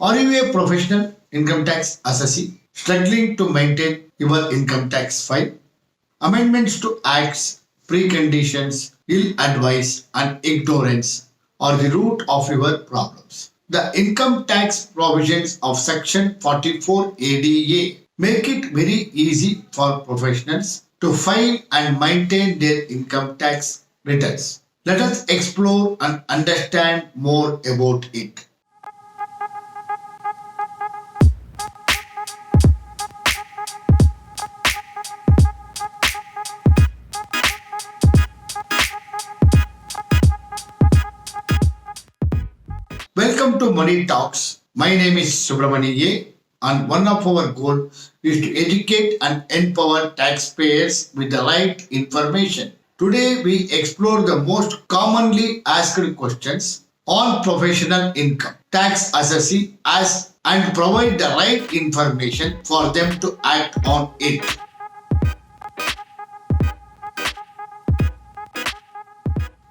Are you a professional income tax assessee struggling to maintain your income tax file? Amendments to acts, preconditions, ill advice, and ignorance are the root of your problems. The income tax provisions of Section 44 ADA make it very easy for professionals to file and maintain their income tax returns. Let us explore and understand more about it. Welcome to Money Talks. My name is Subramani A, and one of our goals is to educate and empower taxpayers with the right information. Today we explore the most commonly asked questions on professional income, tax assessee as and provide the right information for them to act on it.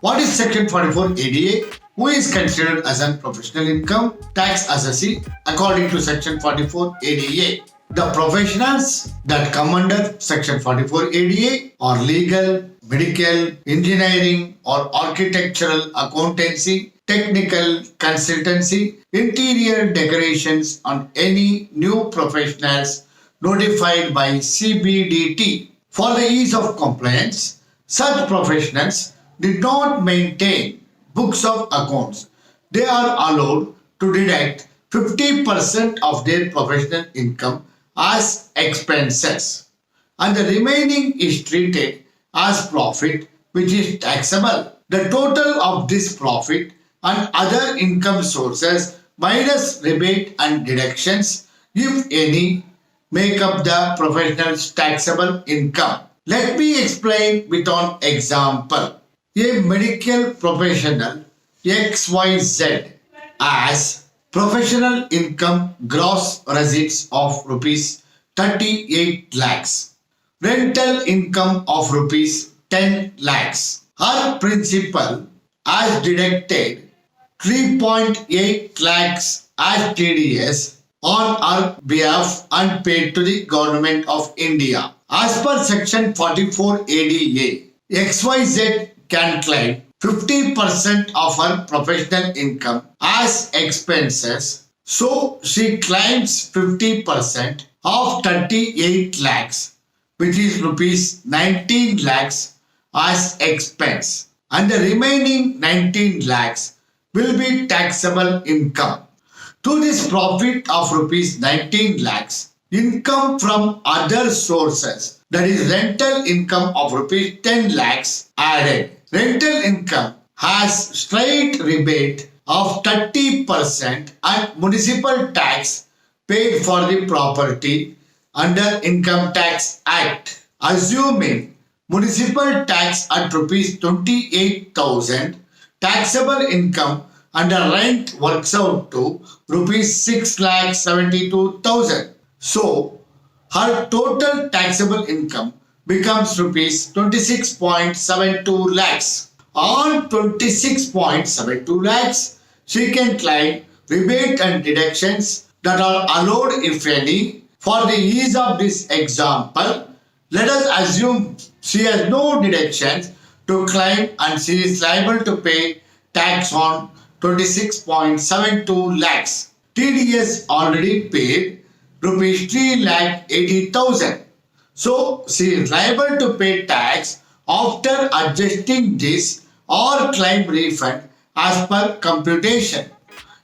What is Section 44 ADA? Who is considered as a professional income tax assessee according to Section 44 ADA? The professionals that come under Section 44 ADA are legal, medical, engineering or architectural accountancy, technical consultancy, interior decorations and any new professionals notified by CBDT. For the ease of compliance, such professionals did not maintain books of accounts. They are allowed to deduct 50% of their professional income as expenses, and the remaining is treated as profit, which is taxable. The total of this profit and other income sources minus rebate and deductions, if any, make up the professional's taxable income. Let me explain with an example. A medical professional XYZ has professional income gross receipts of rupees 38 lakhs, rental income of rupees 10 lakhs. Her principal has deducted 3.8 lakhs as TDS on her behalf and paid to the Government of India. As per Section 44 ADA, XYZ can claim 50% of her professional income as expenses. So she claims 50% of 38 lakhs, which is rupees 19 lakhs as expense, and the remaining 19 lakhs will be taxable income. To this profit of rupees 19 lakhs, income from other sources, that is rental income of rupees 10 lakhs added. Rental income has straight rebate of 30% and municipal tax paid for the property under Income Tax Act. Assuming municipal tax at rupees 28,000, taxable income under rent works out to rupees 6,72,000. So her total taxable income becomes rupees 26.72 lakhs. On 26.72 lakhs, she can claim rebate and deductions that are allowed if any. For the ease of this example, let us assume she has no deductions to claim and she is liable to pay tax on 26.72 lakhs. TDS already paid rupees 3,80,000. So she is liable to pay tax after adjusting this or claim refund as per computation.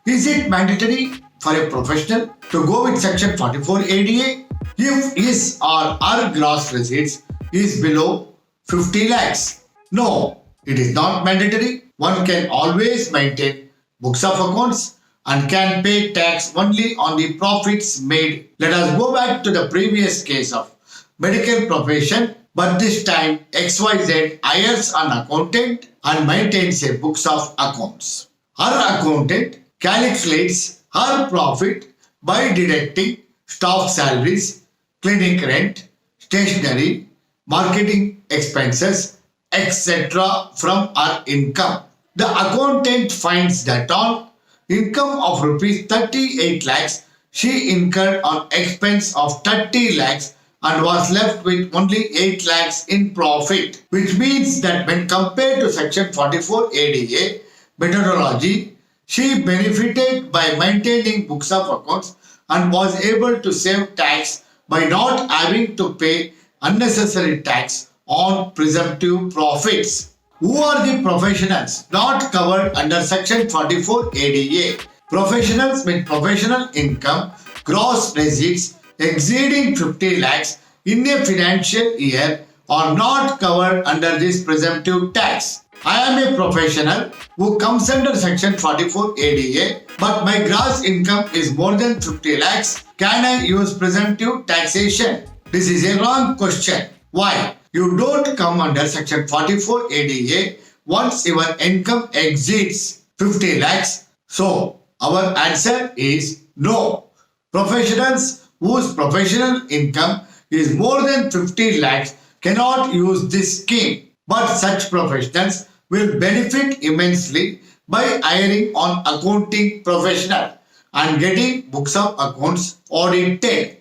Is it mandatory for a professional to go with Section 44 ADA if his or her gross receipts is below 50 lakhs? No, it is not mandatory. One can always maintain books of accounts and can pay tax only on the profits made. Let us go back to the previous case of medical profession, but this time XYZ hires an accountant and maintains a books of accounts. Her accountant calculates her profit by deducting staff salaries, clinic rent, stationery, marketing expenses, etc. from her income. The accountant finds that on income of rupees 38 lakhs, she incurred on expense of 30 lakhs and was left with only 8 lakhs in profit, which means that when compared to section 44 ADA methodology, she benefited by maintaining books of accounts and was able to save tax by not having to pay unnecessary tax on presumptive profits. Who are the professionals not covered under section 44 ADA? Professionals with professional income gross receipts exceeding 50 lakhs in a financial year are not covered under this presumptive tax. I am a professional who comes under section 44 ADA, but my gross income is more than 50 lakhs. Can I use presumptive taxation? This is a wrong question. Why? You don't come under section 44 ADA once your income exceeds 50 lakhs. So, our answer is no. Professionals whose professional income is more than 50 lakhs cannot use this scheme, but such professionals will benefit immensely by hiring an accounting professional and getting books of accounts audited.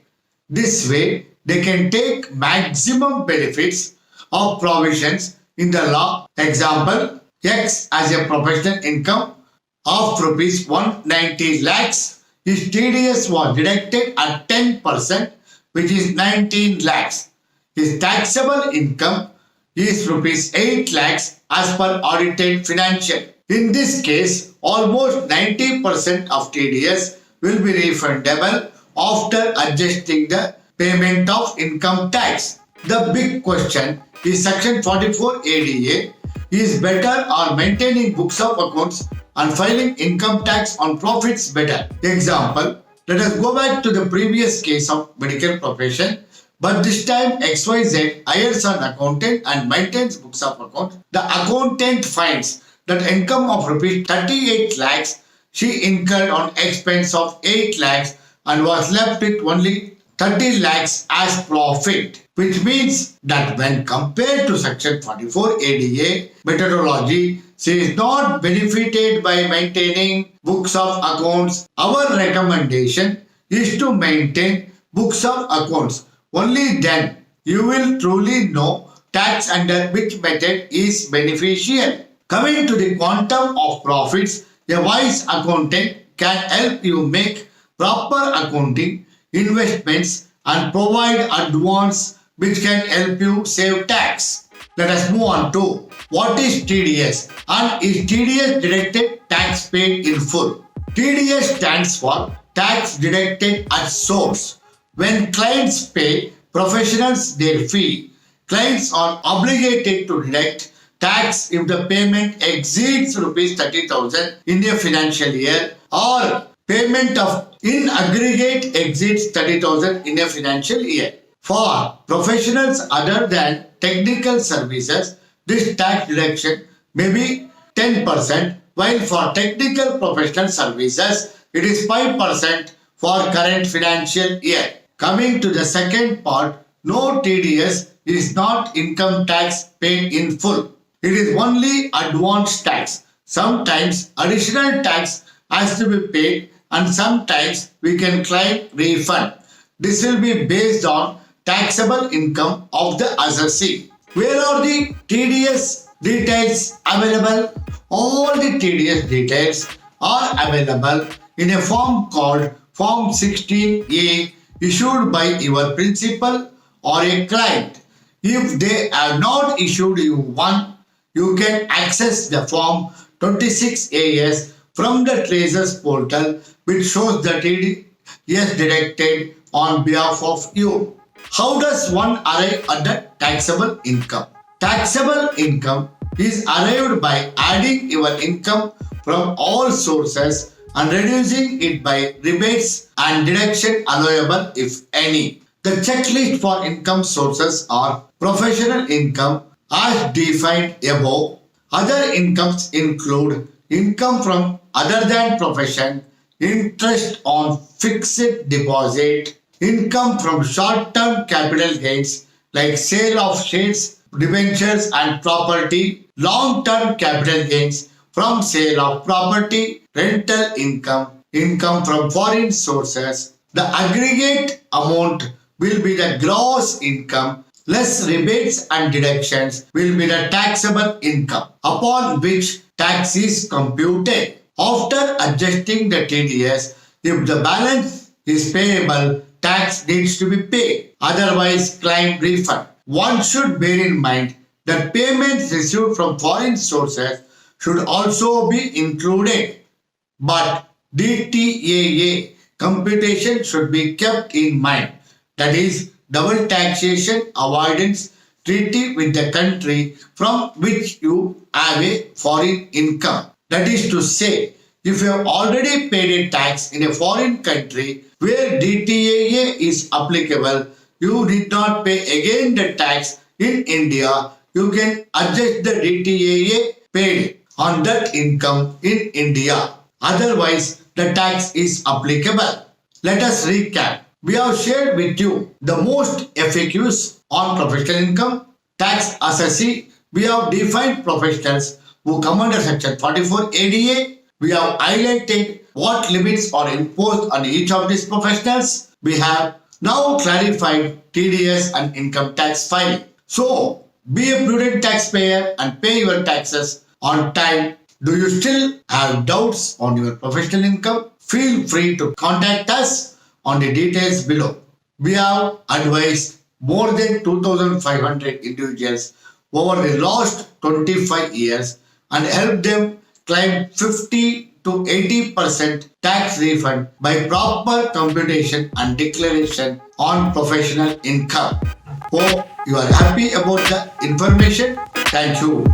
This way, they can take maximum benefits of provisions in the law. Example, X as a professional income of rupees 190 lakhs, his TDS was deducted at 10%, which is 19 lakhs. His taxable income is rupees 8 lakhs as per audited financial. In this case, almost 90% of TDS will be refundable after adjusting the payment of income tax. The big question is section 44 ADA is better or maintaining books of accounts and filing income tax on profits better. Example, let us go back to the previous case of medical profession, but this time XYZ hires an accountant and maintains books of accounts. The accountant finds that income of rupees 38 lakhs she incurred on expense of 8 lakhs and was left with only 30 lakhs as profit, which means that when compared to section 44 ADA methodology, she is not benefited by maintaining books of accounts. Our recommendation is to maintain books of accounts. Only then you will truly know tax under which method is beneficial. Coming to the quantum of profits, a wise accountant can help you make proper accounting, investments and provide advance which can help you save tax. Let us move on to what is TDS and is TDS deducted tax paid in full. TDS stands for tax deducted at source. When clients pay professionals their fee, clients are obligated to deduct tax if the payment exceeds rupees 30,000 in a financial year or payment of in aggregate exceeds 30,000 in a financial year. For professionals other than technical services, this tax deduction may be 10%, while for technical professional services, it is 5% for current financial year. Coming to the second part, no TDS is not income tax paid in full. It is only advance tax. Sometimes additional tax has to be paid and sometimes we can claim refund. This will be based on taxable income of the assessee. Where are the TDS details available? All the TDS details are available in a form called Form 16A issued by your principal or a client. If they have not issued you one, you can access the Form 26AS from the Traces portal, which shows the TDS deducted on behalf of you. How does one arrive at the taxable income? Taxable income is arrived by adding your income from all sources and reducing it by rebates and deduction allowable if any. The checklist for income sources are professional income as defined above. Other incomes include income from other than profession, interest on fixed deposit, income from short-term capital gains like sale of shares, debentures and property, long-term capital gains from sale of property, rental income, income from foreign sources. The aggregate amount will be the gross income less rebates and deductions will be the taxable income upon which tax is computed. After adjusting the TDS, if the balance is payable, tax needs to be paid. Otherwise, claim refund. One should bear in mind that payments received from foreign sources should also be included. But DTAA computation should be kept in mind. That is, double taxation avoidance treaty with the country from which you have a foreign income. That is to say, if you have already paid a tax in a foreign country where DTAA is applicable, you did not pay again the tax in India, you can adjust the DTAA paid on that income in India. Otherwise, the tax is applicable. Let us recap. We have shared with you the most FAQs on professional income, tax assessee. We have defined professionals who come under section 44 ADA. We have highlighted what limits are imposed on each of these professionals. We have now clarified TDS and income tax filing. So, be a prudent taxpayer and pay your taxes on time. Do you still have doubts on your professional income? Feel free to contact us on the details below. We have advised more than 2,500 individuals over the last 25 years and helped them claim 50 to 80% tax refund by proper computation and declaration on professional income. Hope you are happy about the information. Thank you.